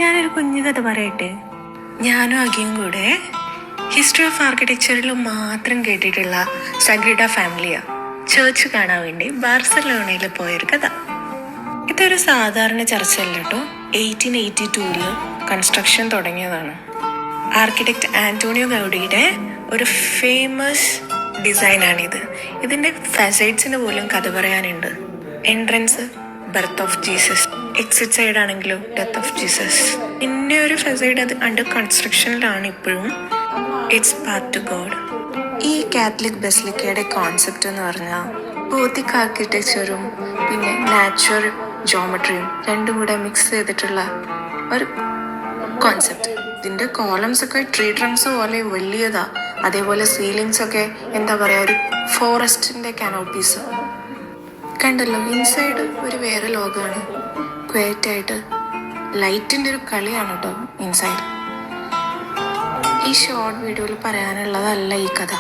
ഞാനൊരു കുഞ്ഞു കഥ പറയട്ടെ. ഞാനും അഗിയും കൂടെ ഹിസ്റ്ററി ഓഫ് ആർക്കിടെക്ചറിൽ മാത്രം കേട്ടിട്ടുള്ള സഗ്രിഡ ഫാമിലിയാ ചേർച്ച് കാണാൻ വേണ്ടി ബാർസലോണയിൽ പോയൊരു കഥ. ഇതൊരു സാധാരണ ചർച്ചല്ല കേട്ടോ. 1882 കൺസ്ട്രക്ഷൻ തുടങ്ങിയതാണ്. ആർക്കിടെക്ട് ആന്റോണിയോ ഗൗഡിയുടെ ഒരു ഫേമസ് ഡിസൈനാണിത്. ഇതിൻ്റെ ഫസൈഡ്സിന് പോലും കഥ പറയാനുണ്ട്. Entrance birth of Jesus, exit side ആണെങ്കിലും ഡെത്ത് ഓഫ് ജീസസ്. പിന്നെ ഒരു ഫസൈഡ് അത് അണ്ടർ കൺസ്ട്രക്ഷനിലാണ് ഇപ്പോഴും. It's path to God. ഈ കാത്തലിക് ബസിലിക്കയുടെ കോൺസെപ്റ്റ് എന്ന് പറഞ്ഞാൽ ഗോത്തിക് ആർക്കിടെക്ചറും പിന്നെ നാച്ചുറൽ ജോമെട്രിയും രണ്ടും കൂടെ മിക്സ് ചെയ്തിട്ടുള്ള ഒരു കോൺസെപ്റ്റ്. ഇതിൻ്റെ കോളംസ് ഒക്കെ ട്രീ ട്രങ്ക്സ് പോലെ വലിയതാ. അതേപോലെ സീലിങ്സ് ഒക്കെ എന്താ പറയുക, ഒരു ഫോറസ്റ്റിൻ്റെ കാനോപ്പീസ് കണ്ടല്ലോ. ഇൻസൈഡ് ഒരു വേറെ ലോകമാണ്. ക്വയറ്റായിട്ട് ലൈറ്റിൻ്റെ ഒരു കളിയാണ് കേട്ടോ ഇൻസൈഡ്. ഈ ഷോർട്ട് വീഡിയോയിൽ പറയാനുള്ളതല്ല ഈ കഥ.